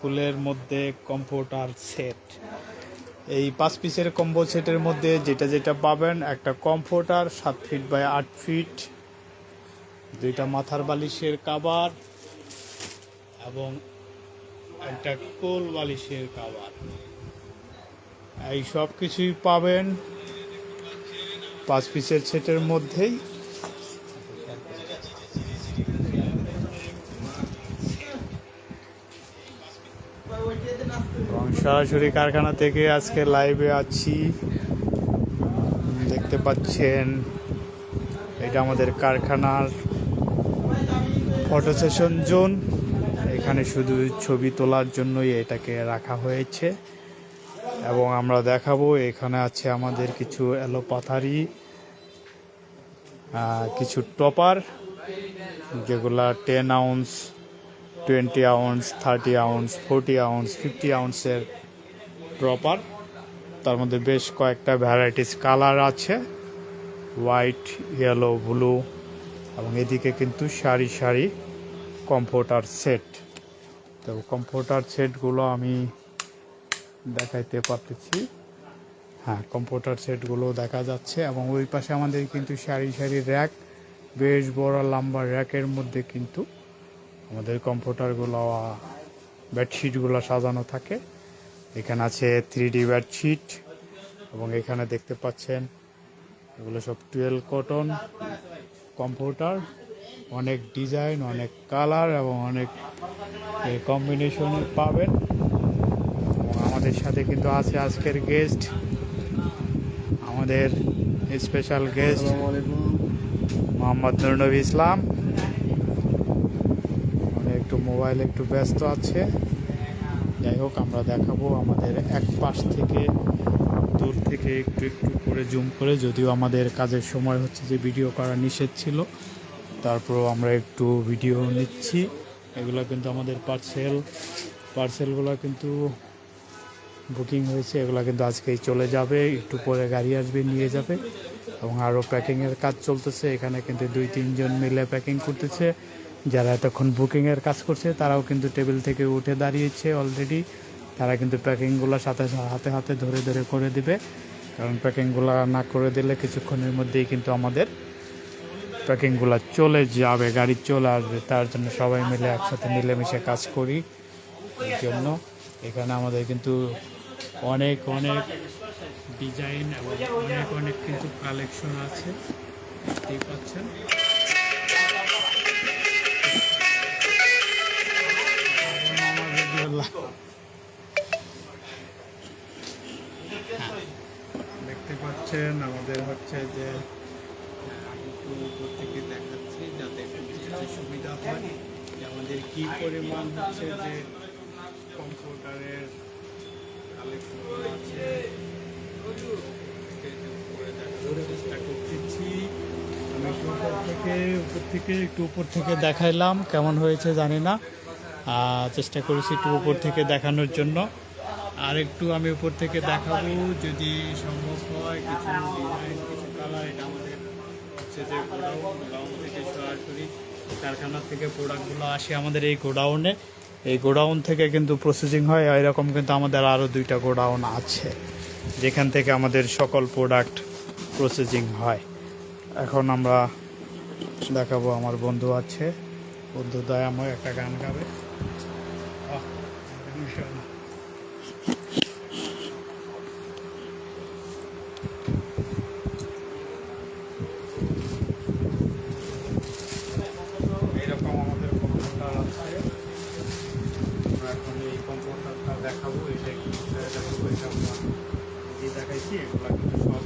ফুলের মধ্যে comforter set. এই 5 পিসের কম্বো সেটের মধ্যে যেটা যেটা পাবেন, একটা কম্ফোর্টার 7 ফিট বাই 8 ফিট, দুইটা মাথার বালিশের কাভার এবং একটা কোল বালিশের কাভার, এই সব কিছুই পাবেন 5 পিসের সেটের মধ্যেই। এবং সরাসরি কারখানা থেকে আজকে লাইভে আছি, দেখতে পাচ্ছেন এটা আমাদের কারখানার ফটো সেশন জোন। এখানে শুধু ছবি তোলার জন্যই এটাকে রাখা হয়েছে এবং আমরা দেখাবো এখানে আছে আমাদের কিছু এলোপাথারি, কিছু টপার, যেগুলা 10 আউন্স, 20 আউন্স, 30 আউন্স, 40 আউন্স, 50 আউন্সের টপার। তার মধ্যে বেশ কয়েকটা ভ্যারাইটিস কালার আছে, হোয়াইট, ইয়েলো, ব্লু, এবং এদিকে কিন্তু সারি সারি কম্ফোর্টার সেট। তো কম্ফোর্টার সেটগুলো আমি দেখাইতে পারতেছি, হ্যাঁ কম্ফোর্টার সেটগুলো দেখা যাচ্ছে। এবং ওই পাশে আমাদের কিন্তু সারি সারি র্যাক, বেশ বড় লম্বা র্যাকের মধ্যে কিন্তু আমাদের কম্ফোর্টারগুলো, বেডশিটগুলো সাজানো থাকে। এখানে আছে 3D বেডশিট এবং এখানে দেখতে পাচ্ছেন এগুলো সব 12 কটন কম্ফোর্টার, অনেক ডিজাইন, অনেক কালার এবং অনেক কম্বিনেশনের পাবেন। এবং আমাদের সাথে কিন্তু আছে আজকের গেস্ট, আমাদের স্পেশাল গেস্ট মোহাম্মদ নুরনবী ইসলাম। একটু মোবাইলে একটু ব্যস্ত আছে, যাই হোক আমরা দেখাবো আমাদের এক পাশ থেকে, দূর থেকে একটু একটু করে জুম করে, যদিও আমাদের কাজের সময় হচ্ছে যে ভিডিও করা নিষেধ ছিল, তারপরও আমরা একটু ভিডিও নিচ্ছি। এগুলো কিন্তু আমাদের পার্সেলগুলো কিন্তু বুকিং হয়েছে, এগুলো কিন্তু আজকেই চলে যাবে, একটু পরে গাড়ি আসবে নিয়ে যাবে। এবং আরও প্যাকিংয়ের কাজ চলতেছে, এখানে কিন্তু 2-3 জন মিলে প্যাকিং করতেছে। যারা এতক্ষণ বুকিংয়ের কাজ করছে তারাও কিন্তু টেবিল থেকে উঠে দাঁড়িয়েছে অলরেডি, তারা কিন্তু প্যাকিংগুলো সাথে হাতে হাতে ধরে ধরে করে দিবে, কারণ প্যাকিংগুলো না করে দিলে কিছুক্ষণের মধ্যেই কিন্তু আমাদের প্যাকিংগুলো চলে যাবে, গাড়ি চলে আসবে। তার জন্য সবাই মিলে একসাথে মিলেমিশে কাজ করি। এই জন্য এখানে আমাদের কিন্তু অনেক অনেক ডিজাইন এবং অনেক অনেক কিন্তু কালেকশন আছে, দেখতেই পাচ্ছেন। দেখতে পাচ্ছেন আমাদের হচ্ছে যে একটু উপর থেকে দেখাচ্ছি যাতে একটু বুঝতে সুবিধা হয় যে আমাদের কি পরিমাণ হচ্ছে যে কম্পিউটারের কালেকশন আছে। চেষ্টা করতেছি আমি একটু উপর থেকে দেখাইলাম, কেমন হয়েছে জানি না, চেষ্টা করেছি একটু উপর থেকে দেখানোর জন্য। আর একটু আমি উপর থেকে দেখাবো যদি সম্ভব হয়, কিছু ডিজাইন, কিছু কালার। এটা আমাদের হচ্ছে যে গোডাউন থেকে সরাসরি কারখানা থেকে প্রোডাক্টগুলো আসে আমাদের এই গোডাউনে। এই গোডাউন থেকে কিন্তু প্রসেসিং হয়, এরকম কিন্তু আমাদের আরও 2টা গোডাউন আছে যেখান থেকে আমাদের সকল প্রোডাক্ট প্রসেসিং হয়। এখন আমরা দেখাবো, আমার বন্ধু আছে, বন্ধু দয়াময় একটা গান গাবে। এইরকম আমাদের কম্পিউটার আছে, আমরা এখন এই কম্পিউটারটা দেখাবো। এটা কি দেখাবো, এটা আমরা যে দেখাইছি এগুলো কিন্তু সব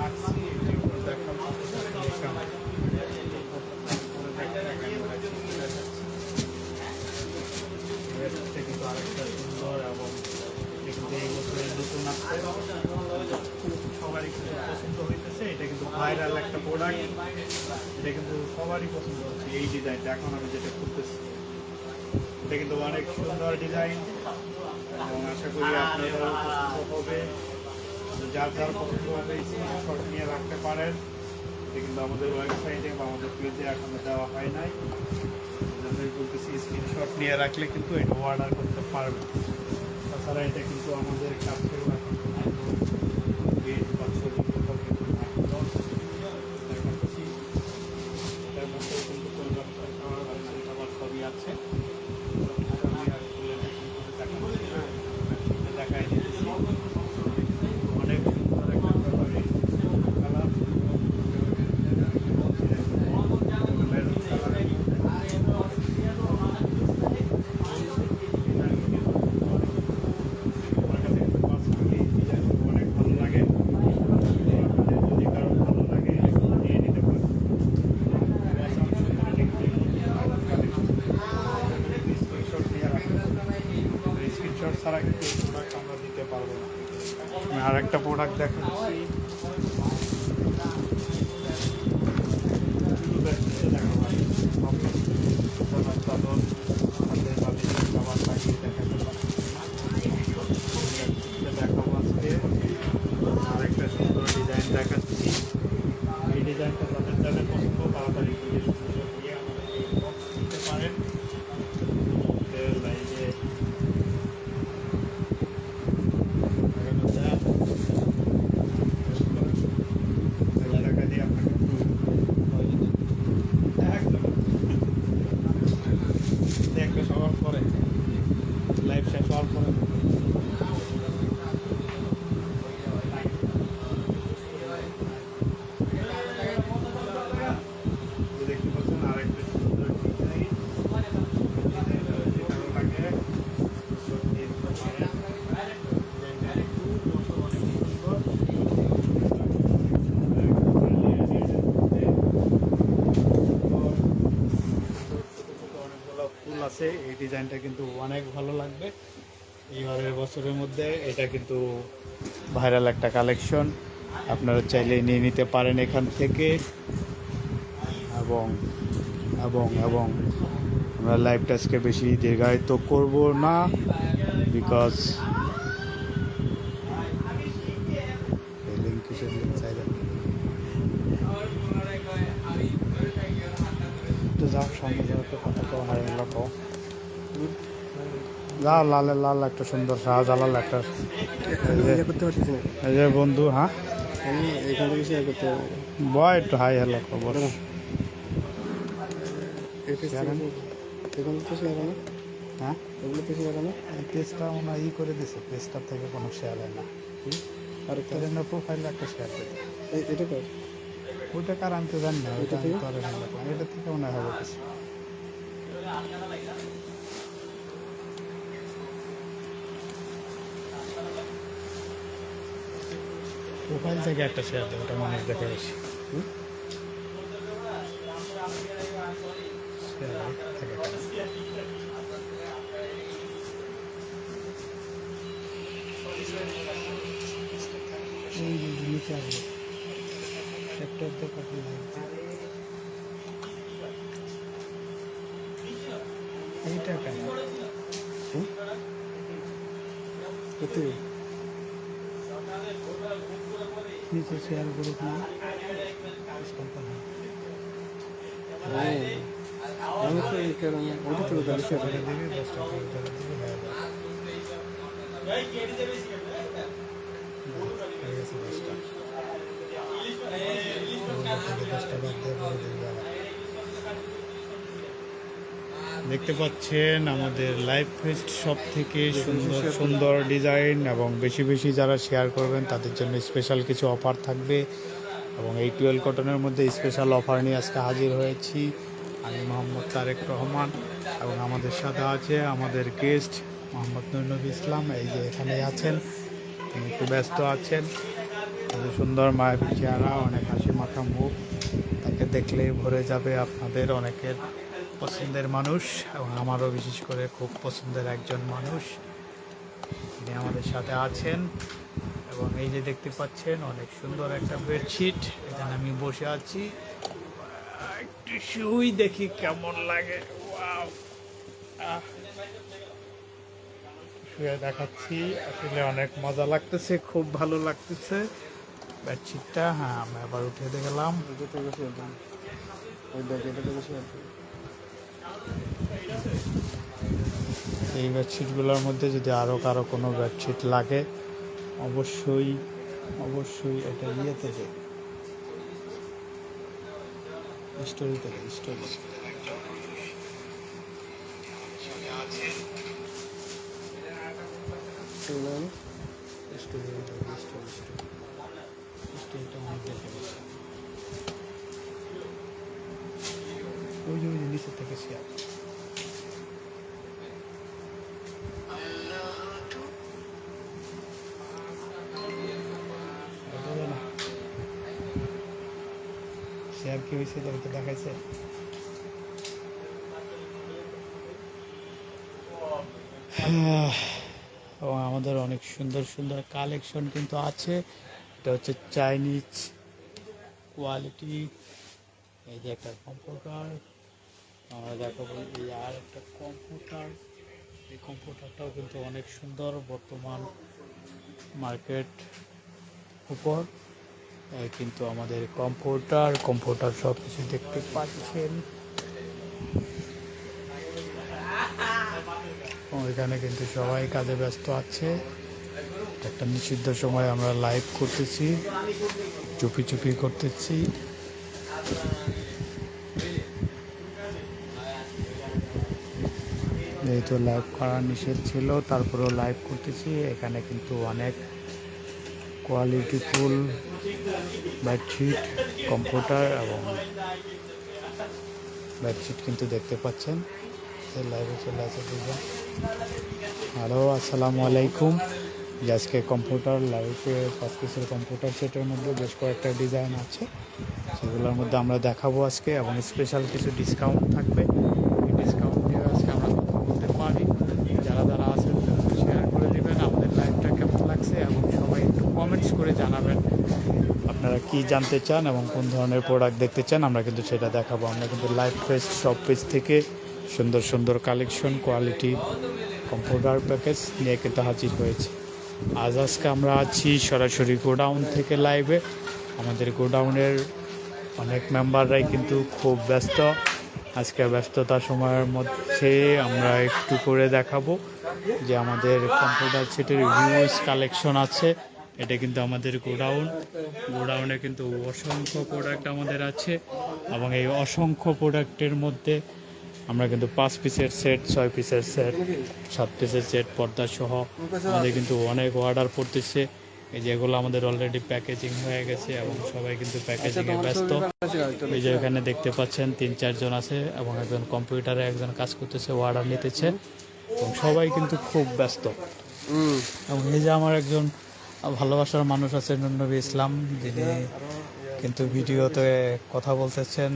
রাখছি, এগুলো দেখাবো। কিন্তু আরেকটা সুন্দর এবং কিন্তু এই বছরের নতুন আসছে, সবারই কিন্তু পছন্দ হইতেছে। এটা কিন্তু ভাইরাল একটা প্রোডাক্ট, এটা কিন্তু সবারই পছন্দ হচ্ছে। এই ডিজাইনটা এখন আমি যেটা করতেছি, এটা কিন্তু অনেক সুন্দর ডিজাইন এবং আশা করি আপনাদেরও পছন্দ হবে। যার যার পছন্দ হবে স্ক্রিনশট নিয়ে রাখতে পারেন। এটা কিন্তু আমাদের ওয়েবসাইটে বা আমাদের পেজে এখনো দেওয়া হয় নাই, জন্যই বলতেছি স্ক্রিনশট নিয়ে রাখলে কিন্তু এটা অর্ডার করতে পারবে। তাছাড়া এটা কিন্তু আমাদের কাছেও এখন গেট বা ছবি কোথাও কিন্তু নাই। দেখাচ্ছি এটার মধ্যে কিন্তু পরিবর্তন করা হয়েছে, এটা আবার ছবি আছে। আমি আর খুলে দেখাই দিচ্ছি। অনেক সুন্দর একটা কালার, মেরুন কালারের অনেক ভালো লাগে। আপনাদের যদি কারো ভালো লাগে নিয়ে নিতে পারেন। স্ক্রিনশট নিয়ে রাখুন, স্ক্রিনশট ছাড়া কিন্তু এই প্রোডাক্ট আমরা দিতে পারবো না। আমি আর একটা প্রোডাক্ট দেখাচ্ছি, শুধু ব্যক্তিতে দেখাবো চাদর হাতের বালিশের খাবার লাগিয়ে দেখাতে পারছি না। দেখাবো আজকে আরেকটা সুন্দর ডিজাইন দেখাচ্ছি। এই ডিজাইনটা তাদের যাদের পছন্দ তাড়াতাড়ি করে স্ক্রিনশট নিয়ে আমাদের ইনবক্স দিতে পারেন। লাইভে টাকা দিয়ে আপনাকে একটা সবার পরে লাইভ শেষ হওয়ার পরে দেখতে পাচ্ছেন আরেকটা সুন্দর ডিজাইন। ভালো লাগে ফুল আছে। এই ডিজাইনটা কিন্তু অনেক ভালো লাগবে এইবারের বছরের মধ্যে। এটা কিন্তু ভাইরাল একটা কালেকশন, আপনারা চাইলে নিয়ে নিতে পারেন এখান থেকে। এবং এবং এবং আমরা লাইভটা আজকে বেশি দীর্ঘায়িত করব না, বিকজ লিঙ্ক কিসের লিঙ্ক চাইলেন তো যাও সামনে যাও, তো কথা তো হারিয়ে কো যাও। লালের লাল একটা সুন্দর শাহজালাল একটা এই যে বন্ধু। হ্যাঁ এখান থেকে শেয়ার করতে হবে। বয় একটু হাই হ্যালো খবর। এখান থেকে শেয়ার না, হ্যাঁ এগুলো থেকে শেয়ার না। পেজটা ওনার করে দিছে, পেজটার থেকে কোনো শেয়ার হয় না। আর তার জন্য প্রোফাইলে একটা শেয়ার দিতে এটা কর, ওইটা কার আমি তো জানি না। ওইটা এটা থেকে? তো আর দেখলাম এটা থেকে মনে হবে কিছু। প্রোফাইল থেকে একটা শেয়ার দেবে, ওটা মানুষ দেখে বেশি। শেয়ার থেকে ওই যে নিচে আসবে ট্র্যাক্টর দেখাতে লাগবে। এইটা কেন কোথায় নিচে শেয়ার গ্রুপ না আমি তো এই কারণে ওটা থেকে তাহলে শেয়ার করে দিবি, 10 টাকা করে দিবি হয়ে যাবে। হয়ে গেছে 10 টাকা। 10 টাকা দিয়ে করে দিবি আবার। দেখতে পাচ্ছেন আমাদের লাইভ ফেস্ট সব থেকে সুন্দর সুন্দর ডিজাইন, এবং বেশি বেশি যারা শেয়ার করবেন তাদের জন্য স্পেশাল কিছু অফার থাকবে। এবং এই 12 কটনের মধ্যে স্পেশাল অফার নিয়ে আজকে হাজির হয়েছি আমি মোহাম্মদ তারেক রহমান, এবং আমাদের সাথে আছে আমাদের গেস্ট মোহাম্মদ নূরনবী ইসলাম। এই যে এখানে আছেন, তিনি একটু ব্যস্ত আছেন। সুন্দর মায়াবী চেহারা, অনেক হাসি মাখা মুখ, তাকে দেখলেই ভরে যাবে আপনাদের অনেকের পছন্দের মানুষ, এবং আমারও বিশেষ করে খুব পছন্দের একজন মানুষ। তিনি আমাদের সাথে আছেন। এবং এই যে দেখতে পাচ্ছেন অনেক সুন্দর একটা বেডশিট, এখানে আমি বসে আছি, একটু শুই দেখি কেমন লাগে। ওয়াও, শুয়ে দেখাচ্ছি, আসলে অনেক মজা লাগতেছে, খুব ভালো লাগতেছে বেডশিটটা। হ্যাঁ, আমি আবার উঠে গেলাম। এটা থেকে শেয়ার দেন, ওই ব্যাগ এটা থেকে শেয়ার দেন। এই বেডশিটগুলোর মধ্যে যদি আরও কারো কোনো বেডশিট লাগে অবশ্যই অবশ্যই এটা ইয়েতে দে, স্টোরিতে দে, স্টোরি। স্টোরিটা অনেক দেখে গেছে। ওই যে নিচের থেকে শেয়ার। শেয়ার কি হয়েছে তোকে দেখাইছে? এবং আমাদের অনেক সুন্দর সুন্দর কালেকশন কিন্তু আছে। এটা হচ্ছে চাইনিজ কোয়ালিটি। এই যে একটা কম্পিউটার আমরা দেখাবো, এই আর একটা কম্পিউটার। এই কম্পিউটারটাও কিন্তু অনেক সুন্দর, বর্তমান মার্কেট উপর। এই কিন্তু আমাদের কম্পিউটার সব কিছু দেখতে পাচ্ছেন। এখানে কিন্তু সবাই কাজে ব্যস্ত আছে। একটা নিষিদ্ধ সময় আমরা লাইভ করতেছি, চুপি চুপি করতেছি। যেহেতু লাইভ করা নিষেধ ছিল তারপরেও লাইভ করতেছি। এখানে কিন্তু অনেক কোয়ালিটিফুল বেডশিট, কম্পিউটার এবং বেডশিট কিন্তু দেখতে পাচ্ছেন। লাইভে চলে আছে দুজন। হ্যালো, আসসালামু আলাইকুম। যে আজকে কম্পিউটার লাইভে 5 পিসের কম্পিউটার সেটের মধ্যে বেশ কয়েকটা ডিজাইন আছে, সেগুলোর মধ্যে আমরা দেখাবো আজকে, এবং স্পেশাল কিছু ডিসকাউন্ট থাকবে। এই ডিসকাউন্ট দিয়ে আজকে আমরা কথা বলতে পারি। যারা যারা আছেন শেয়ার করে দেবেন আমাদের লাইভটা কেমন লাগছে, এবং সবাই একটু কমেন্টস করে জানাবেন আপনারা কি জানতে চান এবং কোন ধরনের প্রোডাক্ট দেখতে চান। আমরা কিন্তু সেটা দেখাবো। আমরা কিন্তু লাইভ ফেস্ট সব পেজ থেকে সুন্দর সুন্দর কালেকশন, কোয়ালিটি কম্পিউটার প্যাকেজ নিয়ে কিন্তু হাজির হয়েছে। আজকে আমরা আছি সরাসরি গোডাউন থেকে লাইভে। আমাদের গোডাউনের অনেক মেম্বাররাই কিন্তু খুব ব্যস্ত। আজকে ব্যস্ততার সময়ের মধ্যে আমরা একটু করে দেখাবো যে আমাদের কম্পিউটার সেটের হিউজ কালেকশন আছে। এটা কিন্তু আমাদের গোডাউনে কিন্তু অসংখ্য প্রোডাক্ট আমাদের আছে, এবং এই অসংখ্য প্রোডাক্টের মধ্যে আমরা কিন্তু 5 পিসের সেট, 6 পিসের সেট, 7 পিসের সেট পর্দা সহ আমাদের কিন্তু অনেক অর্ডার পড়তেছে। এই যেগুলো আমাদের অলরেডি প্যাকেজিং হয়ে গেছে এবং সবাই কিন্তু প্যাকেজিংয়ে ব্যস্ত। এই যে এখানে দেখতে পাচ্ছেন 3-4 জন আছে, এবং একজন কম্পিউটারে একজন কাজ করতেছে, অর্ডার নিতেছে, এবং সবাই কিন্তু খুব ব্যস্ত। এবং এই যে আমার একজন ভালোবাসার মানুষ আছে, নবী ইসলাম, যিনি কিন্তু ভিডিওতে কথা বলতেছেন।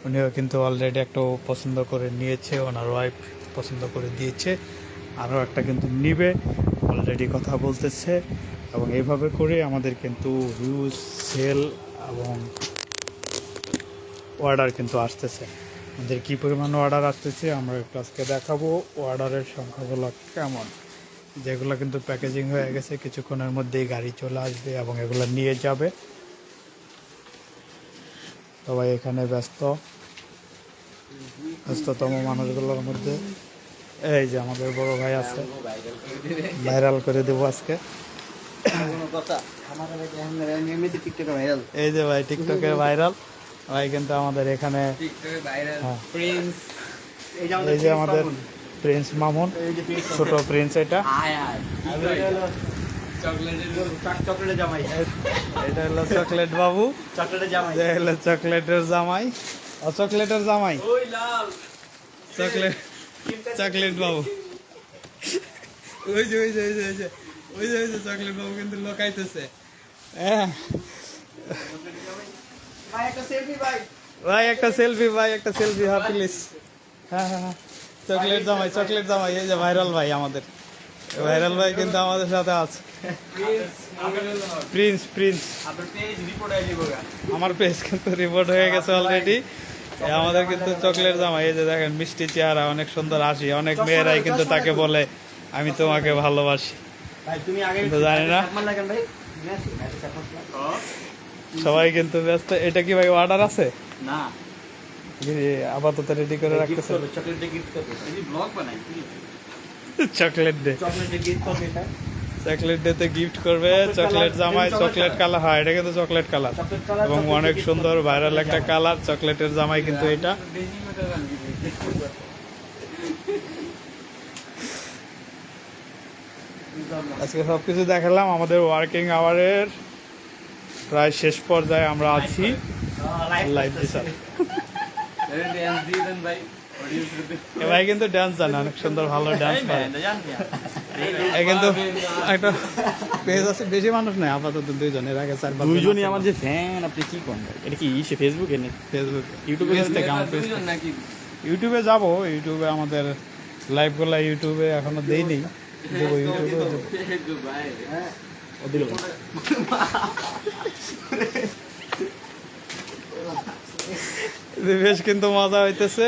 উনিও কিন্তু অলরেডি একটা পছন্দ করে নিয়েছে, ওনার ওয়াইফ পছন্দ করে দিয়েছে, আরও একটা কিন্তু নিবে, অলরেডি কথা বলতেছে। এবং এইভাবে করে আমাদের কিন্তু হিউজ সেল এবং অর্ডার কিন্তু আসতেছে। আমাদের কী পরিমাণ অর্ডার আসতেছে আমরা একটু আজকে দেখাবো। অর্ডারের সংখ্যাগুলো কেমন, যেগুলো কিন্তু প্যাকেজিং হয়ে গেছে, কিছুক্ষণের মধ্যেই গাড়ি চলে আসবে এবং এগুলো নিয়ে যাবে। সবাই এখানে ব্যস্ততম মানুষগুলোর মধ্যে এই যে আমাদের বড় ভাই আছে, ভাইরাল করে দেবো আজকে। এই যে ভাই টিকটকে ভাইরাল ভাই, কিন্তু আমাদের এখানে এই যে আমাদের প্রিন্স মামুন, ছোট প্রিন্স। এটা এটা হলো চকলেট বাবু, চকলেটের জামাই, চকলেটের জামাই, চকলেট বাবু। ওই যে ওই যে ওই যে ওই যে ওই যে ওই যে চকলেট বাবু কিন্তু লোকাইতেছে। হ্যাঁ ভাই একটা সেলফি, ভাই একটা সেলফি, হ্যাঁ প্লিজ। হ্যাঁ হ্যাঁ হ্যাঁ, চকলেট জামাই, এই যে ভাইরাল ভাই, আমাদের ভাইরাল ভাই কিন্তু আমাদের সাথে আছে। প্রিন্স আমার পেজ কিন্তু রিপোর্ট হয়ে গেছে অলরেডি। আমাদের কিন্তু চকলেট জামাই, এই যে দেখেন মিষ্টি চেহারা, অনেক সুন্দর হাসি, অনেক মেয়েরাই কিন্তু তাকে বলে আমি তোমাকে ভালোবাসি, কিন্তু জানি না। সবাই কিন্তু ব্যস্ত। এটা কি ভাই অর্ডার আছে? না, আপাতত রেডি করে রাখতেছে। চকলেট ডে, চকলেটের গিফট কত এটা? চকলেট ডে তে গিফট করবে চকলেট জামাই, চকলেট কালার। হয় এটা কিন্তু চকলেট কালার চকলেট কালার এবং অনেক সুন্দর ভাইরাল একটা কালার চকলেটের জামাই কিন্তু এটা। আজকে সবকিছু দেখালাম, আমাদের ওয়ার্কিং আওয়ারের প্রায় শেষ পর্যায়ে আমরা আছি। লাইভ দিশা এ ভাই কিন্তু ডান্স জানে, অনেক সুন্দর ভালো ডান্স করে। এ কিন্তু একটা পেজ আছে, বেশি মানুষ নাই আপাতত, দুইজন। এর আগে 4-5 দুইজনই আমার যে ফ্যান, আপনি কি করেন ভাই? এটা কি সে ফেসবুকে নাকি ফেসবুক ইউটিউবে? ইউটিউবে যাব, ইউটিউবে আমাদের লাইভগুলো ইউটিউবে এখনো দেইনি, দেবো ইউটিউবে দেবো। বেশ কিন্তু মজা হইতেছে।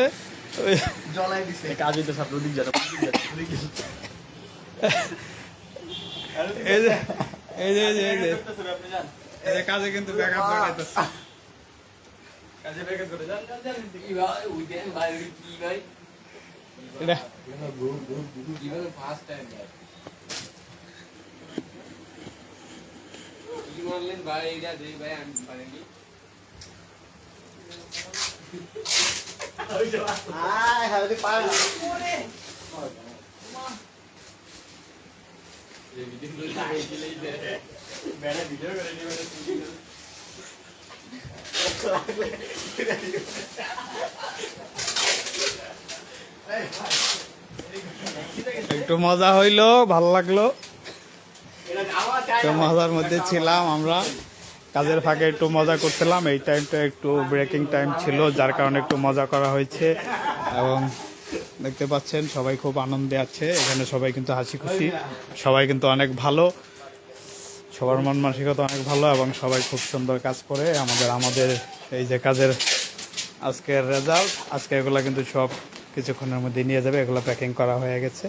কাজ হইতেছে আপনার দিক যারা এই যে এই যে এই যে এই যে এই যে কাজে কিন্তু ব্যাকআপ লাগাইতেছে। এটা একটু মজা হইলো, ভালো লাগলো। তো মজার মধ্যে ছিলাম আমরা, কাজের ফাঁকে একটু মজা করছিলাম। এই টাইমটা একটু ব্রেকিং টাইম ছিল, যার কারণে একটু মজা করা হয়েছে। এবং দেখতে পাচ্ছেন সবাই খুব আনন্দে আছে এখানে, সবাই কিন্তু হাসি খুশি, সবাই কিন্তু অনেক ভালো, সবার মন মানসিকতা অনেক ভালো এবং সবাই খুব সুন্দর কাজ করে। আমাদের এই যে কাজের আজকের রেজাল্ট, আজকে এগুলো কিন্তু সব কিছুক্ষণের মধ্যে নিয়ে যাবে। এগুলো প্যাকিং করা হয়ে গেছে,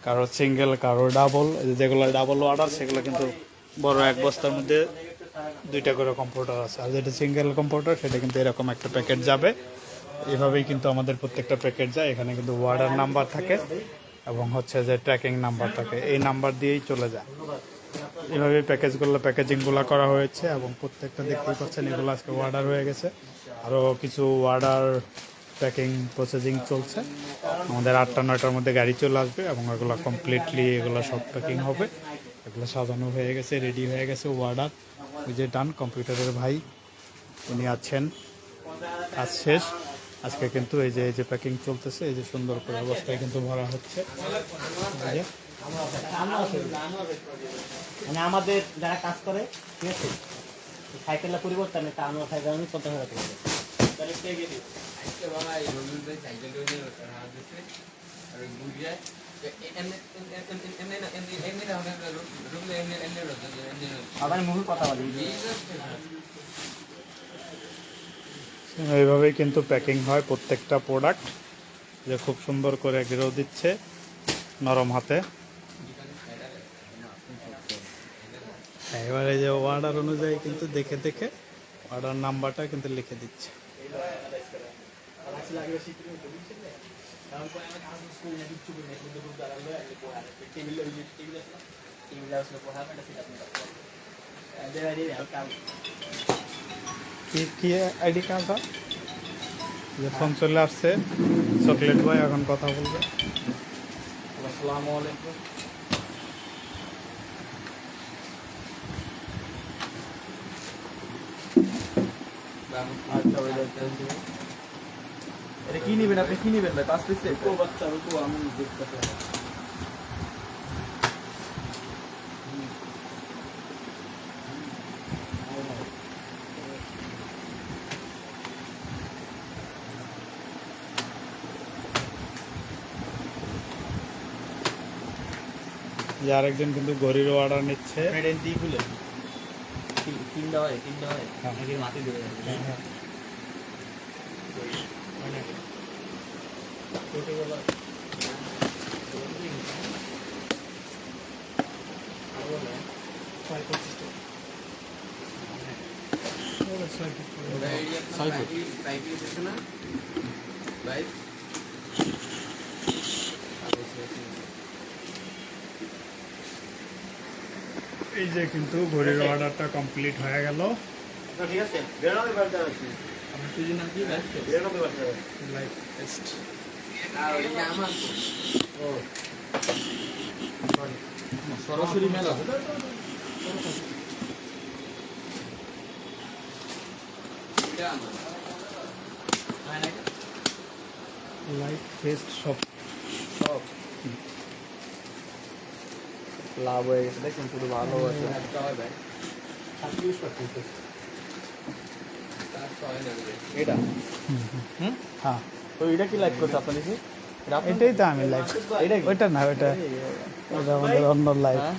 কারো সিঙ্গেল কারো ডাবল। যেগুলো ডাবল অর্ডার সেগুলো কিন্তু বড় এক বস্তার মধ্যে 2টা করে কম্পিউটার আছে, আর যেটা সিঙ্গেল কম্পিউটার সেটা কিন্তু এরকম একটা প্যাকেট যাবে। এভাবেই কিন্তু আমাদের প্রত্যেকটা প্যাকেট যায়। এখানে কিন্তু অর্ডার নাম্বার থাকে এবং হচ্ছে যে ট্র্যাকিং নাম্বার থাকে, এই নাম্বার দিয়েই চলে যায়। এভাবে প্যাকেজিংগুলো করা হয়েছে এবং প্রত্যেকটা দেখতেই পাচ্ছেন এগুলো আজকে অর্ডার হয়ে গেছে। আরও কিছু অর্ডার প্যাকিং প্রসেসিং চলছে। আমাদের 8টা-9টার মধ্যে গাড়ি চলে আসবে এবং এগুলো কমপ্লিটলি এগুলো সব প্যাকিং হবে। এগুলো সাজানো হয়ে গেছে, রেডি হয়ে গেছে অর্ডার। ওই যে ডান কম্পিউটারের ভাই উনি আছেন, কাজ শেষ। আজকে কিন্তু এই যে প্যাকিং চলতেছে, এই যে সুন্দর করে অবস্থায় কিন্তু ভরা হচ্ছে। মানে আমাদের যারা কাজ করে, ঠিক আছে, সাইকেলটা পরিবর্তন একটা আনোয়ার সাইকেল আমি 50,000 টাকা দেবো। আবার মুভি কথা বলি এইভাবেই কিন্তু প্যাকিং হয় প্রত্যেকটা প্রোডাক্ট। যে খুব সুন্দর করে গেরো দিচ্ছে নরম হাতে। এবারে যে অর্ডার অনুযায়ী কিন্তু দেখে দেখে অর্ডার নাম্বারটা কিন্তু লিখে দিচ্ছে। কি আইডি কার্ড था? যে ফোন চলে আসছে চকলেট ভাই, এখন কথা বলবে। আসসালামু আলাইকুম। এটা কি নেবেন আপনি? কি নেবেন ভাই? 5 পিস সেট? ও বাচ্চা রুকো, আমি দেখতে যে আরেকজন কিন্তু ঘড়ির অর্ডার নিচ্ছে। তিনটা হয় নাকি মাটি দেবে? এই যে কিন্তু ঘড়ির অর্ডারটা কমপ্লিট হয়ে গেল। ঠিক আছে 92 বার যাচ্ছে আমার পেজের নাম কি? 92 বার যাচ্ছে লাইভ টেস্ট। আর এটা আমার ও সরাসরি মেলা। এটা আমার লাইভ টেস্ট সব সব লাভ হয়ে গেছে দেখেন পুরো ভালো আছে একটা হয় ভাই। 37%। তার তো হয় না রে। এটা হ্যাঁ, তো এটা কি লাইভ করছে আপনাদের কি এটাই তো আমি লাইভ। এটা কি? ওইটা না, ওইটা ওটা আমাদের অন্য লাইভ। হ্যাঁ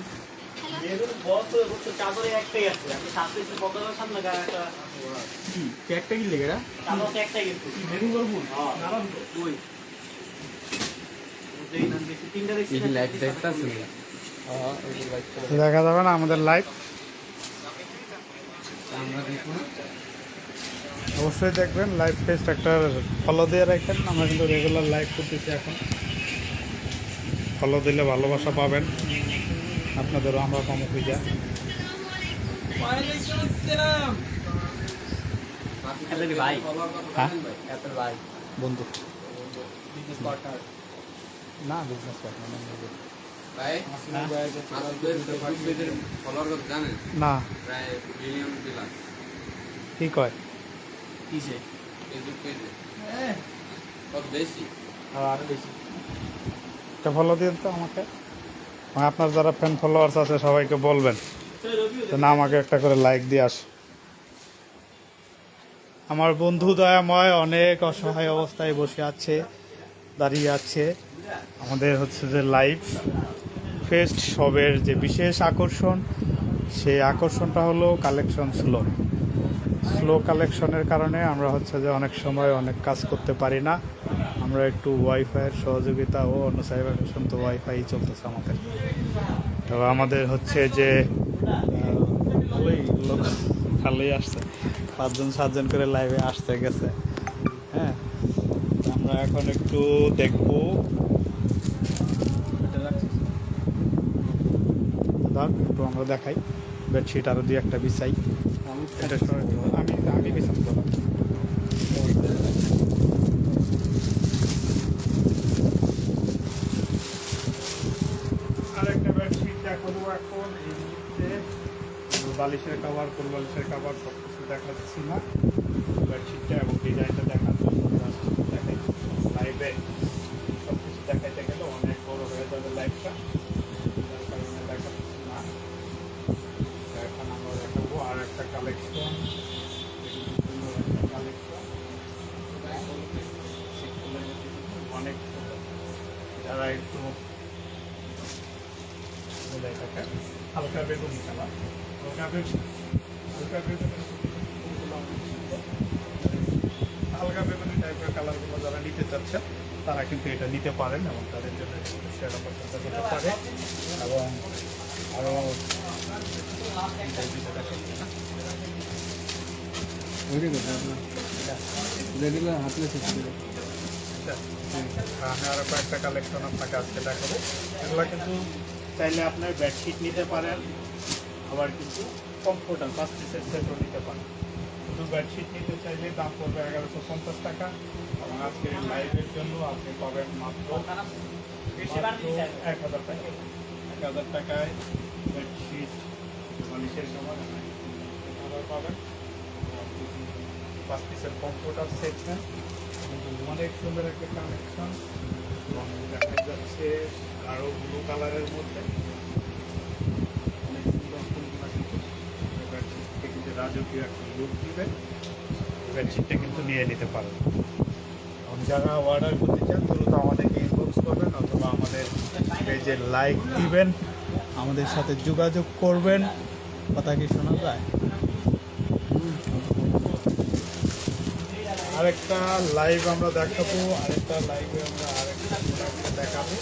মেয়েদের বস হচ্ছে চাদরে একটাই আছে আপনি 37 বদলের সামনে গায়ে একটা কি একটা কি লেগে চাদরতে একটাই কিন্তু মেরুন করবো হ্যাঁ দাঁড়ান তো ওই দেই না দেখি তিনটা দেখছি এই লাইভ দেখতাছি। হ্যাঁ এই যে লাইভ করে দেখা যাবে না আমাদের লাইভ? আমরা দেখুন অবশ্যই দেখবেন। লাইভ টেস্ট একটা ফলো দিয়ে রাখেন। আমরা কিন্তু রেগুলার লাইভ করতেছি এখন। ফলো দিলে ভালোবাসা পাবেন, আপনাদেরও আমরা কম খুঁজা। খেলে দি ভাই হ্যাঁ অ্যাপেল ভাই বন্ধু বিজনেস পার্টনার না, বিজনেস পার্টনার ভাই আপনাদের ফেসবুক পেজের ফলোয়ার কত জানেন? না। প্রায় মিলিয়ন প্লাস কি কয়? কিসে ফেসবুক পেজে। কত বেশি? আরো বেশি একটা ফলো দিন তো আমাকে। মানে আপনার যারা ফ্যান ফলোয়ার্স আছে সবাইকে বলবেন তো না আমাকে একটা করে লাইক দিয়ে আস। আমার বন্ধু দয়াময় অনেক অসহায় অবস্থায় বসে আছে, দাঁড়িয়ে আছে। আমাদের হচ্ছে যে লাইভ ফেস্ট সবের যে বিশেষ আকর্ষণ, সেই আকর্ষণটা হলো কালেকশন স্লো কালেকশনের কারণে আমরা হচ্ছে যে অনেক সময় অনেক কাজ করতে পারি না। আমরা একটু ওয়াইফাইয়ের সহযোগিতা ও অন্য সাইবার ফ্যাশন তো ওয়াইফাই চলতেছে আমাদের। তো আমাদের হচ্ছে যে ভালোই লোক ভালোই আসছে, 5-7জন করে লাইভে আসতে গেছে। হ্যাঁ, আমরা এখন একটু দেখবো। একটু আমরা দেখাই বেডশিট আরো দুই একটা বিছাই। এটা আমি বিছাবো। আরেকটা বেডশিট দেখাবো এখন। এই মুহূর্তে বালিশের কাভার, ফুল বালিশের কাভার সব কিছু দেখাচ্ছি না, বেডশিটটা এবং ডিজাইনটা দেখাচ্ছি। দেখাই লাইভে সব কিছু দেখাইতে গেলে অনেক বড় হয়ে যাবে লাইভটা, যার কারণে দেখাচ্ছি না। এখন আমরা দেখাবো আর একটা কালেকশন। অনেক যারা একটু হালকা বেগুনি কালার, হালকা বেগুনি টাইপের কালারগুলো যারা নিতে চাচ্ছে তারা কিন্তু এটা নিতে পারেন এবং তাদের জন্য সেটা পছন্দ করতে পারে। এবং আরও আমি আরও কয়েকটা কালেকশন আপনাকে আজকে দেখাবো। এগুলো কিন্তু চাইলে আপনার বেডশিট নিতে পারেন, আবার কিন্তু কমফোর্টার 5 পিসের সেটও নিতে পারেন। শুধু বেডশিট নিতে চাইলে দাম পড়বে 1150 টাকা এবং আজকের লাইভের জন্য আপনি পাবেন মাত্র 1000 টাকা। 1000 টাকায় বেডশিট বালিশের সমান আবার পাবেন। 5 পিসের কমফোর্টার সেট নেন, অনেক সুন্দর একটা কালেকশন। এবং দেখা যাচ্ছে আরও ব্লু কালারের মধ্যে অনেক সুন্দর ফুলগুলো কিন্তু বেডশিটকে কিন্তু রাজকীয় একটা লুক দিবে। বেডশিটটা কিন্তু নিয়ে নিতে পারেন। এবং যারা অর্ডার করতে চান দ্রুত আমাদেরকে ইনবক্স করবেন অথবা আমাদের পেজে লাইক দিবেন, আমাদের সাথে যোগাযোগ করবেন। কথা কি শোনা যায়? আরেকটা লাইভ আমরা দেখাবো, আরেকটা লাইভে আমরা আরেকটা দেখাবো।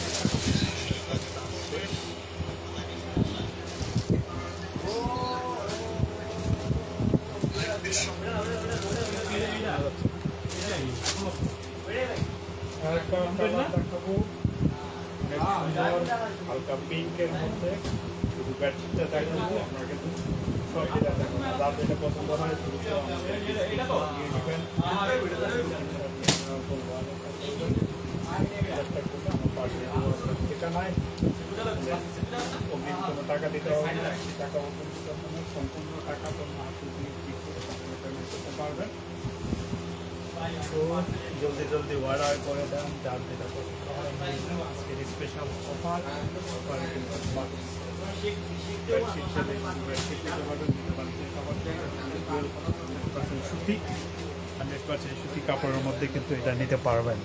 আরেকটা আমরা দেখাবো হালকা পিঙ্কের মধ্যে শুধু বেডশিটটা দেখাবো, আমরা কিন্তু সব ডিজাইন দেখাবো। যার যেটা পছন্দ হয় দ্রুত আমাদের নিয়ে নেবেন। ঠিকানায় অগ্রিম কোনো টাকা দিতে হবে না, টাকা অগ্রিম দিতে হবে না, সম্পূর্ণ টাকা পণ্য হাতে দিয়ে পেমেন্ট করতে পারবেন। তো জলদি জলদি অর্ডার করে দেন, যার যেটা পছন্দ হয় আজকের স্পেশাল অফার কিন্তু বেডশিট সাথে বেডশিট দিতে পারবেন, দিতে পারেন খাবার 100% সুতি, 100% সুতি কাপড়ের মধ্যে কিন্তু এটা নিতে পারবেন।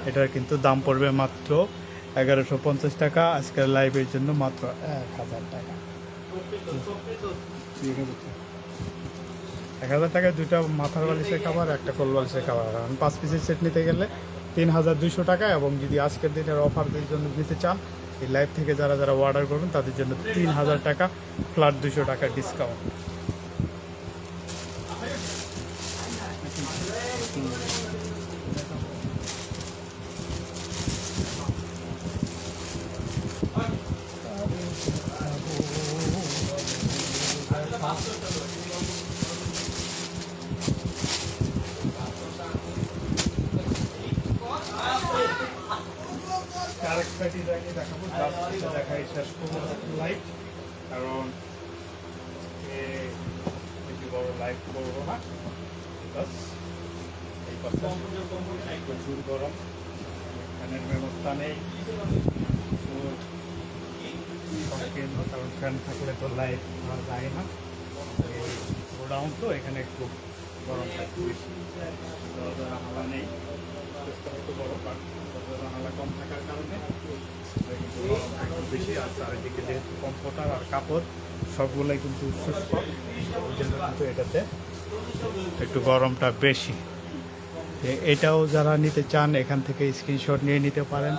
এটার কিন্তু দাম পড়বে মাত্র 1150 টাকা, আজকের লাইভের জন্য মাত্র 1000 টাকা। 1000 টাকায় দুইটা মাথার বালিশের খাবার, একটা কোল বালিশের খাবার। 5 পিসের সেট নিতে গেলে 3200 টাকা, এবং যদি আজকের দিনের অফারদের জন্য নিতে চান, এই লাইভ থেকে যারা যারা অর্ডার করবেন তাদের জন্য 3000 টাকা ফ্ল্যাট 200 টাকা ডিসকাউন্ট। আরেকটা ডিজাইনে দেখাবো, জাস্ট এটা দেখাই শেষ করবো লাইভ, কারণ বেশি বড় লাইভ করবো না। বাস এই কথা, প্রচুর গরম, ফ্যানের ব্যবস্থা নেই, কারণ ফ্যান থাকলে তো লাইট আর যায় না। গোডাউন তো এখানে একটু গরম থাকে বেশি, জানালা নেই, একটু বড় পাট, জানালা কম থাকার কারণে কিন্তু গরমটা একটু বেশি। আর চারিদিকে যেহেতু কম্পিউটার আর কাপড় সবগুলোই কিন্তু শুষ্ক, ওই জন্য কিন্তু এটাতে একটু গরমটা বেশি। এটাও যারা নিতে চান এখান থেকে স্ক্রিনশট নিয়ে নিতে পারেন।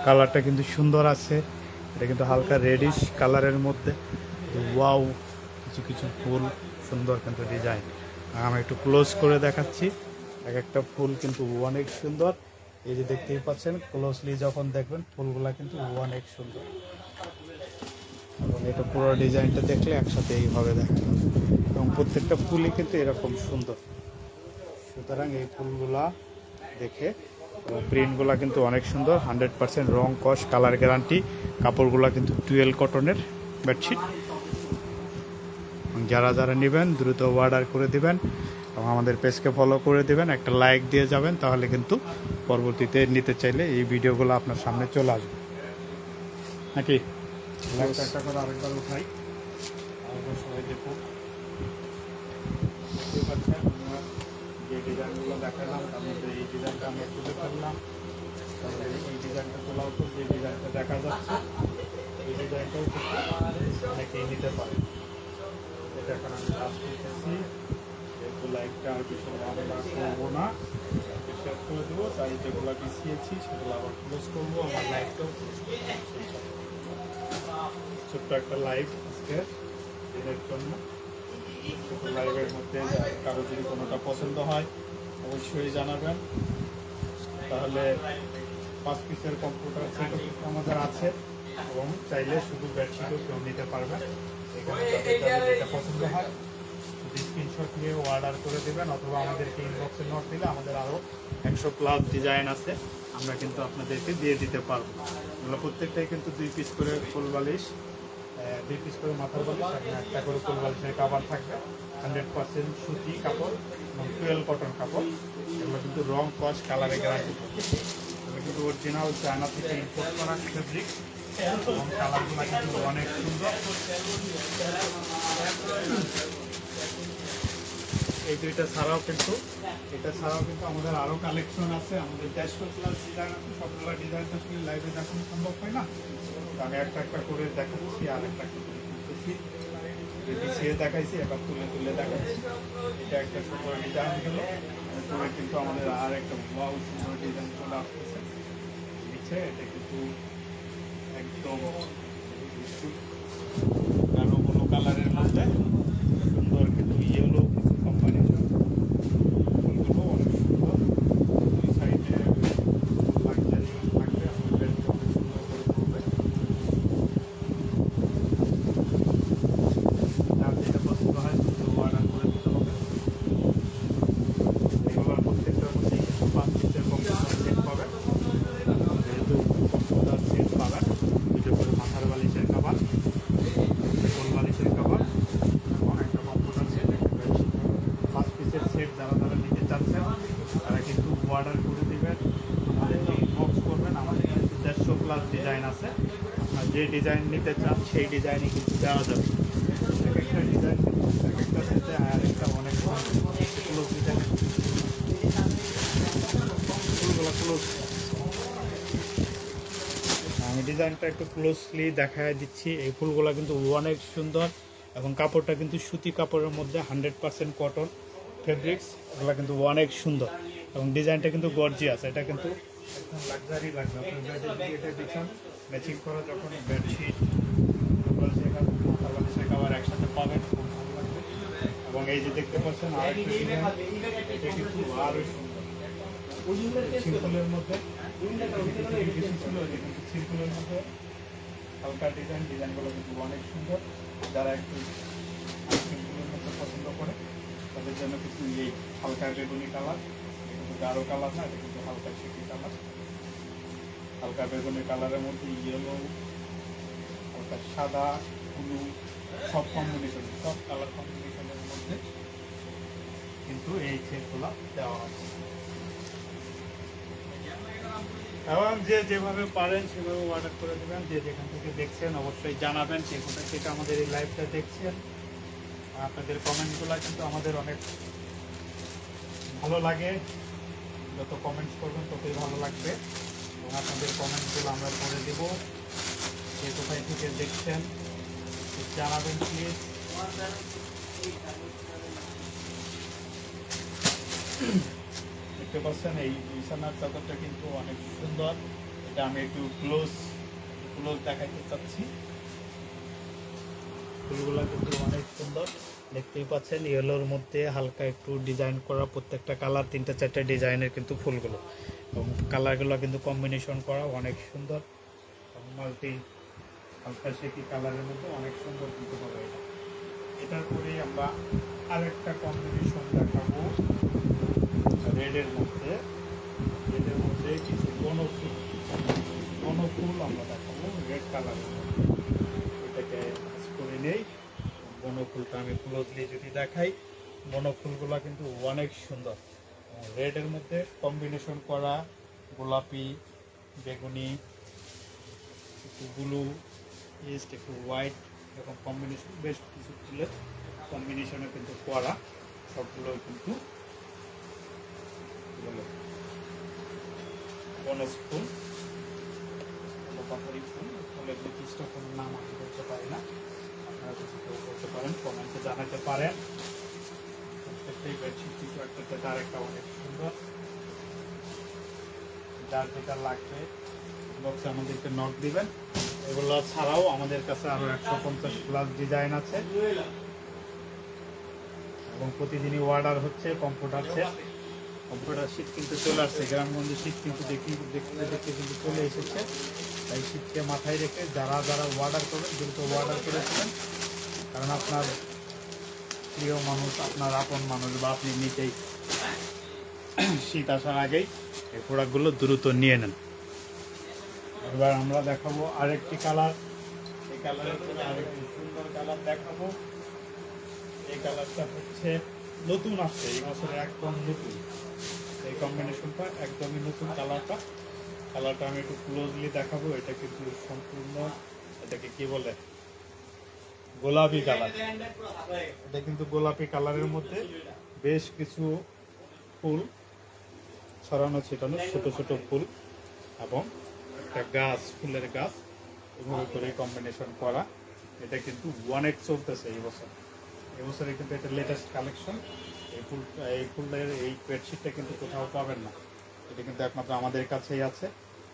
কালারটা কিন্তু সুন্দর আছে, এটা কিন্তু হালকা রেডিশ কালারের মধ্যে। ওয়াও, কিছু কিছু ফুল সুন্দর কিন্তু ডিজাইন। আমি একটু ক্লোজ করে দেখাচ্ছি, এক একটা ফুল কিন্তু অনেক সুন্দর। এই যে দেখতেই পাচ্ছেন, ক্লোজলি যখন দেখবেন ফুলগুলা কিন্তু অনেক সুন্দর, এবং এটা পুরো ডিজাইনটা দেখলে একসাথে এইভাবে দেখা যাবে, এবং প্রত্যেকটা ফুলই কিন্তু এরকম সুন্দর। সুতরাং এই ফুলগুলা দেখে, এবং প্রিন্টগুলা কিন্তু অনেক সুন্দর, 100% রং কস কালার গ্যারান্টি। কাপড়গুলা কিন্তু টুয়েল কটনের বেডশিট। যারা যারা নেবেন দ্রুত অর্ডার করে দিবেন, এবং আমাদের পেজকে ফলো করে দিবেন, একটা লাইক দিয়ে যাবেন, তাহলে কিন্তু পরবর্তীতে নিতে চাইলে এই ভিডিওগুলো আপনার সামনে চলে আসবে। নাকি লাইকটা একটা করে আরেকবার উঠাই, আরেকবার সবাই দেখুন। বুঝতে পারছেন, আমরা যে ডিজাইনগুলো দেখালাম তার মধ্যে এই ডিজাইনটা আমরা তুলে ফেললাম, তাহলে এই ডিজাইনটা তোলাও তো যে ডিজাইনটা দেখা যাচ্ছে এই ডিজাইনটাও কিন্তু অনেকেই নিতে পারে। এটা এখন আমি কাজ করতেছি, যেহেতু লাইভটা আর কিছু আমরা করবো না, শেয়ার করে দেবো, তাই যেগুলো বিছিয়েছি সেগুলো আবার ক্লোজ করবো, আমার লাইভটাও ছোট্ট একটা লাইভ আজকে এদের জন্য। ছোট লাইভের মধ্যে কারো যদি কোনোটা পছন্দ হয় অবশ্যই জানাবেন। তাহলে 5 পিসের কম্পিউটার সেটও আমাদের আছে, এবং চাইলে শুধু বেডশিটও কেউ নিতে পারবেন। এখানে যাদের যেটা পছন্দ হয় শুধু স্ক্রিনশট নিয়ে অর্ডার করে দেবেন, অথবা আমাদেরকে ইনবক্সে নোট দিলে আমাদের আরও 100+ ডিজাইন আছে, আমরা কিন্তু আপনাদেরকে দিয়ে দিতে পারবো। এগুলো প্রত্যেকটাই কিন্তু 2 পিস করে ফুল বালিশ, 2 পিস করে মাথার বালিশ, একটা করে ফুল বালিশের কাভার থাকবে। 100% সুতি কাপড় এবং 12 কটন কাপড়। এগুলো কিন্তু রং কস কালারে গ্যারান্টি থাকে। এগুলো কিন্তু অরিজিনাল চায়না থেকে ইম্পোর্ট করা ফেব্রিক, এবং কালারগুলো কিন্তু অনেক সুন্দর। এই দুইটা ছাড়াও কিন্তু, এটা ছাড়াও কিন্তু আমাদের আরও কালেকশন আছে। আমাদের 150+ ডিজাইন আছে, সবগুলো ডিজাইন তো লাইভে দেখানো সম্ভব হয় না, আমি একটা একটা করে দেখাচ্ছি, আর একটা পিছিয়ে দেখাইছি, এবার তুলে তুলে দেখাচ্ছি। এটা একটা সুন্দর ডিজাইন হলো, এরপরে কিন্তু আমাদের আর একটা ব্লাউজ সুন্দর ডিজাইন চলে আসতেছে নিচে। এটা কিন্তু একদম কালো ব্লু কালারের মধ্যে সুন্দর কিন্তু ইয়েলো কিছু কম্বিনেশন, ফুলগুলো অনেক সুন্দর। দুই সাইডে লাক্সারি থাকবে, আমাদের অনেক সুন্দর করে তুলবে। ডিজাইন আছে, আপনার যে ডিজাইন নিতে চান সেই ডিজাইনই কিন্তু দেওয়া যাবে। এক একটা ডিজাইন কিন্তু এক একটা সাথে আর একটা অনেক ক্লোজ ডিজাইন, ফুলগুলো ক্লোজ। আমি ডিজাইনটা একটু ক্লোজলি দেখায় দিচ্ছি। এই ফুলগুলো কিন্তু অনেক সুন্দর এবং কাপড়টা কিন্তু সুতি কাপড়ের মধ্যে 100% কটন ফেব্রিক্স, এগুলো কিন্তু অনেক সুন্দর এবং ডিজাইনটা কিন্তু গর্জিয়াস। এটা কিন্তু একদম লাক্সারি লাগবে। আপনার বেডে যদি এটা দিচ্ছেন ম্যাচিং করা যখন বেডশিট মাথা বালিশের কাভার একসাথে পাবেন, খুব ভালো লাগবে। এবং এই যে দেখতে পাচ্ছেন আরেকটা ডিজাইন, এটা কিন্তু আরও সুন্দর সিম্পলের মধ্যে ছিল, যে কিন্তু সিম্পলের মধ্যে হালকা ডিজাইনগুলো কিন্তু অনেক সুন্দর। যারা একটু সিম্পলের মধ্যে পছন্দ করে তাদের জন্য কিন্তু এই হালকা বেগুনি কালার, এটা কিন্তু গাঢ় কালার না, এটা কিন্তু হালকা শিখি কালার। হালকা বেগুনি কালারের মধ্যে ইয়েলো, হালকা সাদা, ব্লু, সব কম্বিনেশন, সব কালার কম্বিনেশনের মধ্যে কিন্তু এই সেটগুলো দেওয়া আছে। এবং যে যেভাবে পারেন সেভাবে অর্ডার করে দেবেন। যে যেখান থেকে দেখছেন অবশ্যই জানাবেন যে কোথা থেকে আমাদের এই লাইভটা দেখছেন। আপনাদের কমেন্টগুলো কিন্তু আমাদের অনেক ভালো লাগে, যত কমেন্টস করবেন ততই ভালো লাগবে এবং আপনাদের কমেন্টগুলো আমরা করে দেব। যে কোথায় থেকে দেখছেন জানাবেন প্লিজ। দেখতে পাচ্ছেন এই বিছানার চাদরটা কিন্তু অনেক সুন্দর। এটা আমি একটু ক্লোজ দেখাইতে চাচ্ছি। ফুলগুলো কিন্তু অনেক সুন্দর, দেখতেই পাচ্ছেন ইয়েলোর মধ্যে হালকা একটু ডিজাইন করা, প্রত্যেকটা কালার 3-4টা ডিজাইনের কিন্তু ফুলগুলো এবং কালারগুলো কিন্তু কম্বিনেশন করা অনেক সুন্দর। মাল্টি হালকা শেকি কালারের মধ্যে অনেক সুন্দর কিন্তু হবে এটা। এটার পরে আমরা আরেকটা কম্বিনেশন দেখাবো রেডের মধ্যে কিছু বনফুল আমরা দেখাবো রেড কালারের মধ্যে। এটাকে করে নেই, বনফুলটা আমি ক্লোজলি যদি দেখাই, বনফুলগুলো কিন্তু অনেক সুন্দর রেডের মধ্যে কম্বিনেশন করা, গোলাপি, বেগুনি, একটু ব্লু, ইস্ট, একটু হোয়াইট, এরকম কম্বিনেশন বেশ কিছু ফুলের কম্বিনেশনে কিন্তু করা, সবগুলো কিন্তু বনজ ফুল, পাথরি ফুল। ফুলের নির্দিষ্ট কোনো নাম আমি বলতে পারি না, আপনারা কিছু কেউ বলতে পারেন, কমেন্টে জানাতে পারেন। প্রত্যেকটাই বেডশিট কিন্তু একটা তার একটা অনেক সুন্দর। যার যেটা লাগবে বক্সে আমাদেরকে নোট দিবেন। এগুলো ছাড়াও আমাদের কাছে আরও 150+ ডিজাইন আছে এবং প্রতিদিনই অর্ডার হচ্ছে। কম্পিউটার শীট কিন্তু চলে আসছে, গ্রামগঞ্জের শীত কিন্তু দেখতে কিন্তু চলে এসেছে। তাই শীতকে মাথায় রেখে যারা অর্ডার করবেন দ্রুত অর্ডার করেছিলেন, কারণ আপনার প্রিয় মানুষ, আপনার আপন মানুষ বা আপনি নিতেই শীত আসার আগেই এই প্রোডাক্টগুলো দ্রুত নিয়ে নেন। এবার আমরা দেখাবো আরেকটি কালার, এই কালারের পরে আরেকটি সুন্দর কালার দেখাবো। এই কালারটা হচ্ছে নতুন আসছে এই বছরে, একদম নতুন। এই কম্বিনেশনটা একদমই নতুন কালারটা আমি একটু ক্লোজলি দেখাবো। এটা কিন্তু সম্পূর্ণ, এটাকে কি বলে, গোলাপি কালার। এটা কিন্তু গোলাপি কালারের মধ্যে বেশ কিছু ফুল ছড়ানো ছিটানো, ছোট ছোট ফুল এবং একটা গাছ, ফুলের গাছ, এভাবে করে কম্বিনেশন করা। এটা কিন্তু অনেক চলতেছে এবছরে কিন্তু এটা লেটেস্ট কালেকশন। এই ফুলের এই বেডশিটটা কিন্তু কোথাও পাবেন না, এটা কিন্তু একমাত্র আমাদের কাছেই আছে।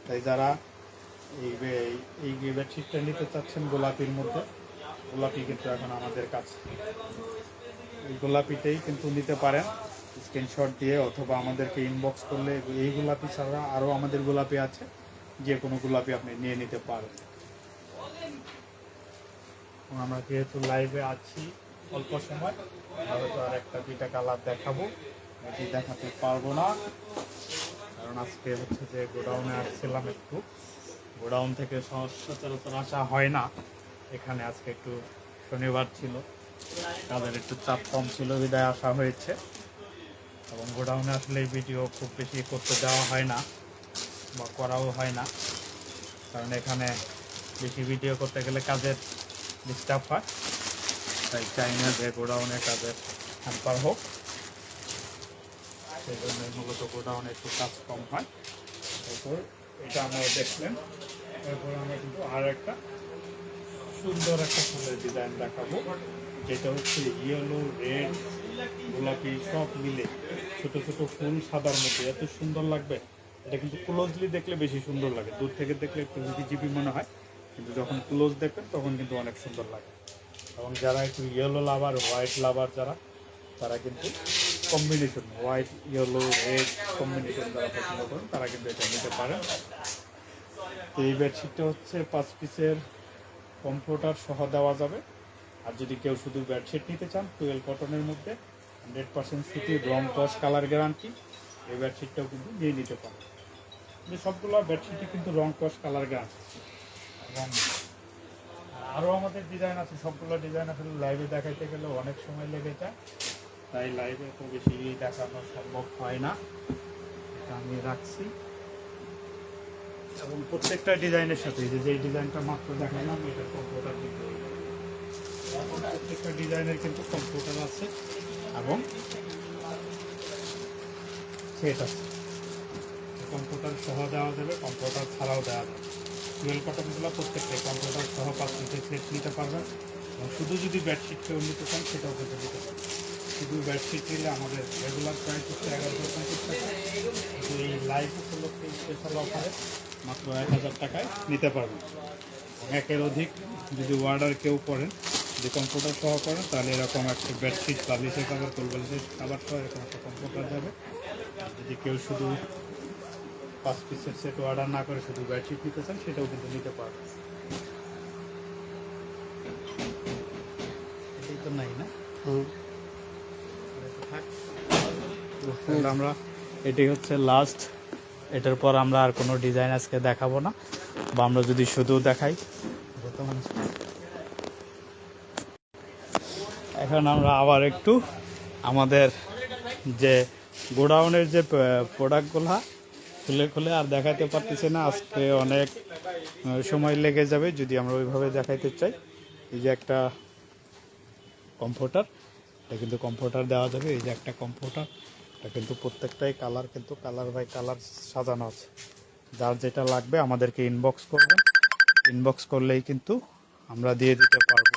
তাই যারা এই বেডশিটটা নিতে চাচ্ছেন গোলাপির মধ্যে, গোলাপি কিন্তু এখন আমাদের কাছে, এই গোলাপিটাই কিন্তু নিতে পারেন স্ক্রিনশট দিয়ে, অথবা আমাদেরকে ইনবক্স করলে। এই গোলাপি ছাড়া আরও আমাদের গোলাপি আছে, যে কোনো গোলাপি আপনি নিয়ে নিতে পারেন। আমরা যেহেতু লাইভে আছি অল্প সময়, হয়তো আর 1-2টা কালার দেখাবো, এটি দেখাতে পারবো না, কারণ আজকে হচ্ছে যে গোডাউনে আসছিলাম, একটু গোডাউন থেকে সচরাচর আসা হয় না এখানে। আজকে একটু শনিবার ছিল, কাজের একটু চাপ কম ছিল, বিদায় আসা হয়েছে। এবং গোডাউনে আসলে এই ভিডিও খুব বেশি করতে দেওয়া হয় না বা করাও হয় না। কারণ এখানে বেশি ভিডিও করতে গেলে কাজের ডিস্টার্ব হয়, তাই চাই না যে গোডাউনে কাজের হ্যাম্পার হোক, সেই জন্য মূলত গোডাউনে একটু কাজ কম হয়। এরপর এটা আমরা দেখলেন, এরপর আমরা কিন্তু আর একটা সুন্দর একটা ফুলের ডিজাইন দেখাবো, যেটা হচ্ছে ইয়েলো, রেড, গোলাপি সব মিলে ছোট ছোট ফুল সাদার মধ্যে এত সুন্দর লাগবে। এটা কিন্তু ক্লোজলি দেখলে বেশি সুন্দর লাগে, দূর থেকে দেখলে একটু জিপি মনে হয়, কিন্তু যখন ক্লোজ দেখবেন তখন কিন্তু অনেক সুন্দর লাগে। এবং যারা একটু ইয়েলো লাভার, হোয়াইট লাভার যারা, তারা কিন্তু combination white yellow red combination যারা পছন্দ করেন তারা কিন্তু এটা নিতে পারেন। তো এই বেডশিটটা হচ্ছে 5 পিসের কমফোর্টার সহ দেওয়া যাবে। আর যদি কেউ শুধু বেডশিট নিতে চান 12 কটনের মধ্যে 100% সুতি, রং কস কালার গ্যারান্টি, এই বেডশিটটাও কিন্তু নিয়ে নিতে পারেন। যে সবগুলো বেডশিটই কিন্তু রং কস কালার গ্যারান্টি। এবং আরও আমাদের ডিজাইন আছে, সবগুলো ডিজাইন আসলে লাইভে দেখাইতে গেলে অনেক সময় লেগে যায়, তাই লাইভে তো বেশি দেখানো সম্ভব হয় না, এটা আমি রাখছি। এবং প্রত্যেকটা ডিজাইনের সাথে যে ডিজাইনটা মাত্র দেখালাম এটার কম্পিউটার কিন্তু প্রত্যেকটা ডিজাইনের কিন্তু কম্পিউটার আছে এবং সেট আছে, কম্পিউটার সহ দেওয়া যাবে, কম্পিউটার ছাড়াও দেওয়া যাবে। 12 কটনগুলো প্রত্যেকটা কম্পিউটার সহ 5 পিসের সেট নিতে পারবেন। এবং শুধু যদি বেডশিট কেউ নিতে চান সেটাও কিন্তু নিতে পারবেন। শুধু বেডশিট নিলে আমাদের রেগুলার প্রাইস হচ্ছে 1150 টাকা, কিন্তু এই লাইভ উপলক্ষে স্পেশাল অফারে মাত্র 1000 টাকায় নিতে পারবেন। একের অধিক যদি অর্ডার কেউ করেন, যে কম্পিউটার সহ করেন, তাহলে এরকম একটা বেডশিট, বালিশের কাভার, কোলবালিশের কাভার সহ এরকম একটা কম্পিউটার যাবে। যদি কেউ শুধু 5 পিসের সেট অর্ডার না করে শুধু বেডশিট নিতে চান সেটাও কিন্তু নিতে পারবেন। এটাই তো নাই না, তাহলে আমরা এটাই হচ্ছে লাস্ট। এটার পর আমরা আর কোনো ডিজাইন আজকে দেখাবো না, বা আমরা যদি শুধু দেখাই। এখন আমরা আবার একটু আমাদের যে গোডাউনের যে প্রোডাক্টগুলো খুলে খুলে আর দেখাতে পারতেছি না, আজকে অনেক সময় লেগে যাবে যদি আমরা ওইভাবে দেখাইতে চাই। এই যে একটা কম্পিউটার, এটা কিন্তু কম্পিউটার দেওয়া যাবে। এই যে একটা কম্পিউটার, এটা কিন্তু প্রত্যেকটাই কালার, কিন্তু কালার বাই কালার সাজানো আছে। যার যেটা লাগবে আমাদেরকে ইনবক্স করবেন, ইনবক্স করলেই কিন্তু আমরা দিয়ে দিতে পারবো।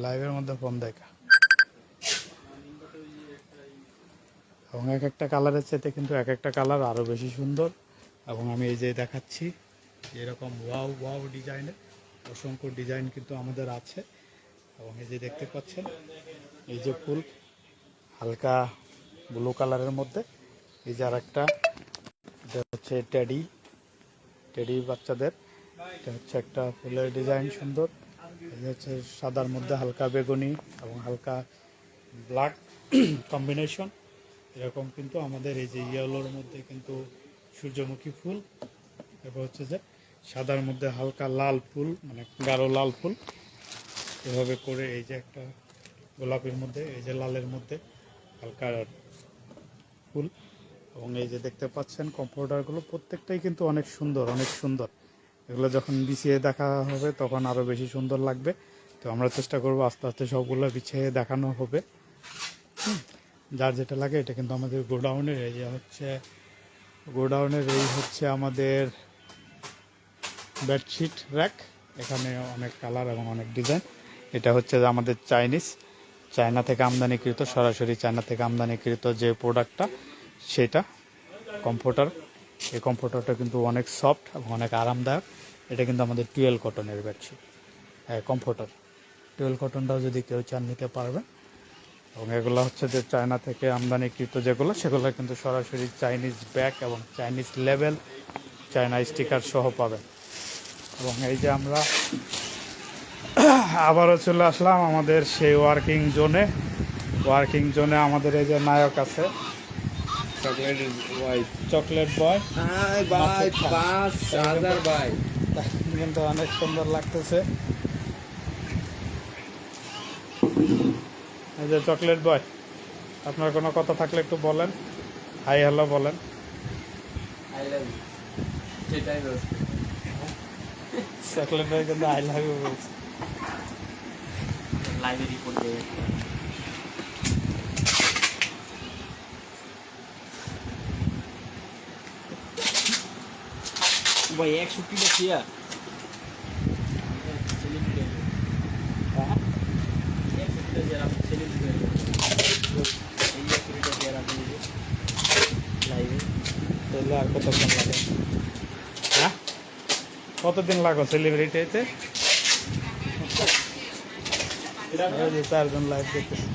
লাইভের মধ্যে ফোন দেখা এবং এক একটা কালারের চাইতে কিন্তু এক একটা কালার আরও বেশি সুন্দর। এবং আমি এই যে দেখাচ্ছি এরকম ওয়াও ওয়াও ডিজাইনের অসংখ্য ডিজাইন কিন্তু আমাদের আছে। এবং এই যে দেখতে পাচ্ছেন এই যে ফুল হালকা ব্লু কালারের মধ্যে, এই যে আর একটা, এটা হচ্ছে টেডি বাচ্চাদের, এটা হচ্ছে একটা ফুলের ডিজাইন সুন্দর। এই হচ্ছে সাদার মধ্যে হালকা বেগুনি এবং হালকা ব্ল্যাক কম্বিনেশন, এরকম কিন্তু আমাদের এই যে ইয়েলোর মধ্যে কিন্তু সূর্যমুখী ফুল, এরপর হচ্ছে যে সাদার মধ্যে হালকা লাল ফুল, মানে গাঢ় লাল ফুল, এভাবে করে এই যে একটা গোলাপের মধ্যে এই যে লালের মধ্যে হালকা ফুল। এবং এই যে দেখতে পাচ্ছেন কম্পিউটারগুলো প্রত্যেকটাই কিন্তু অনেক সুন্দর, অনেক সুন্দর। এগুলো যখন বিছিয়ে দেখা হবে তখন আরও বেশি সুন্দর লাগবে। তো আমরা চেষ্টা করবো আস্তে আস্তে সবগুলো বিছিয়ে দেখানো হবে। যার যেটা লাগে, এটা কিন্তু আমাদের গোডাউনের, এই যে হচ্ছে গোডাউনের এই হচ্ছে আমাদের বেডশিট র্যাক। এখানে অনেক কালার এবং অনেক ডিজাইন। এটা হচ্ছে আমাদের চায়না থেকে আমদানিকৃত, সরাসরি চায়না থেকে আমদানিকৃত যে প্রোডাক্টটা সেটা কমফোর্টার। এই কমফোর্টারটা কিন্তু অনেক সফট এবং অনেক আরামদায়ক। এটা কিন্তু আমাদের 12 কটনের বেডশিট, হ্যাঁ কমফোর্টার 12 কটনটাও যদি কেউ চান নিতে পারবেন। এবং এগুলো হচ্ছে যে চায়না থেকে আমদানিকৃত যেগুলো, সেগুলো কিন্তু সরাসরি চাইনিজ ব্যাগ এবং চাইনিজ লেবেল, চায়না স্টিকার সহ পাবেন। এবং এই যে আমরা আবারও চলে আসলাম আমাদের সেই ওয়ার্কিং জোনে আমাদের এই যে নায়ক আছে চকলেট বয় ভাই 5000 ভাই, কিন্তু অনেক সুন্দর লাগতেছে। এই যে চকলেট বয়, আপনার কোনো কথা থাকলে একটু বলেন, হাই হ্যালো বলেন। আই লাভ ইউ, সেটাই বস। চকলেট ভাই কিন্তু আই লাভ ইউ বলছে। লাইভে রিপোর্ট দেবে। ভাই 61টা চেয়ার তাহলে আর কতক্ষণ লাগে? হ্যাঁ, কতদিন লাগো সেলিব্রিটি হইতে? এই যে 4 জন লাইভ দেখতেছি।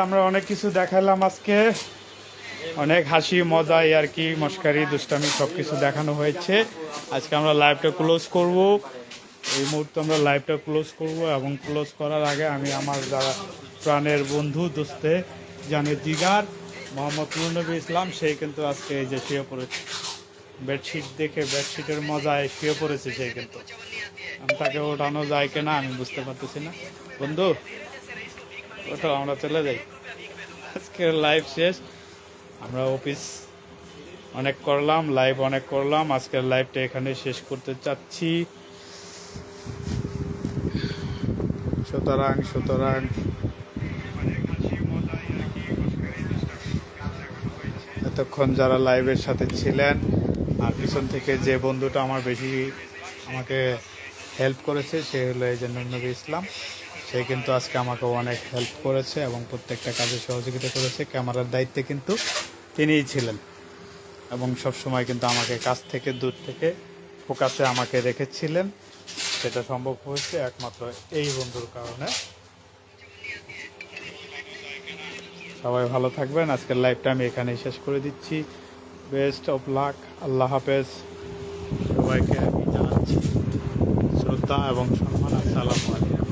আমরা অনেক কিছু দেখালাম আজকে, অনেক হাসি মজা আর কি মস্কারি দুষ্টামি সবকিছু দেখানো হয়েছে। আজকে আমরা লাইভটা ক্লোজ করব, এই মুহূর্তে আমরা লাইভটা ক্লোজ করব এবং ক্লোজ করার আগে আমি আমার যারা প্রাণের বন্ধু দোস্তে জানে জিগার মোহাম্মদ নূরনবী ইসলাম, সেই কিন্তু আজকে এই যে শুয়ে পড়েছে বেডশিট দেখে, বেডশিটের মজায় শুয়ে পড়েছে সেই কিন্তু। আমি তাকে ওঠানো যায় কিনা আমি বুঝতে পারতেছি না। বন্ধু ওঠো, আমরা চলে যাই, আজকের লাইভ শেষ। আমরা অফিস অনেক করলাম, লাইভ অনেক করলাম, আজকের লাইভটা এখানে শেষ করতে চাচ্ছি। সুতরাং এতক্ষণ যারা লাইভের সাথে ছিলেন, আর পিছন থেকে যে বন্ধুটা আমার বেশি আমাকে হেল্প করেছে সে হলো এই যে নূরনবী ইসলাম। সে কিন্তু আজকে আমাকে অনেক হেল্প করেছে এবং প্রত্যেকটা কাজে সহযোগিতা করেছে। ক্যামেরার দায়িত্বে কিন্তু তিনিই ছিলেন এবং সবসময় কিন্তু আমাকে কাছ থেকে দূর থেকে ফোকাসে আমাকে রেখেছিলেন। সেটা সম্ভব হয়েছে একমাত্র এই বন্ধুর কারণে। সবাই ভালো থাকবেন, আজকের লাইভটা আমি এখানেই শেষ করে দিচ্ছি। বেস্ট অফ লাক, আল্লাহ হাফেজ। সবাইকে আমি জানাচ্ছি শ্রদ্ধা এবং সম্মান। আসসালামু আলাইকুম।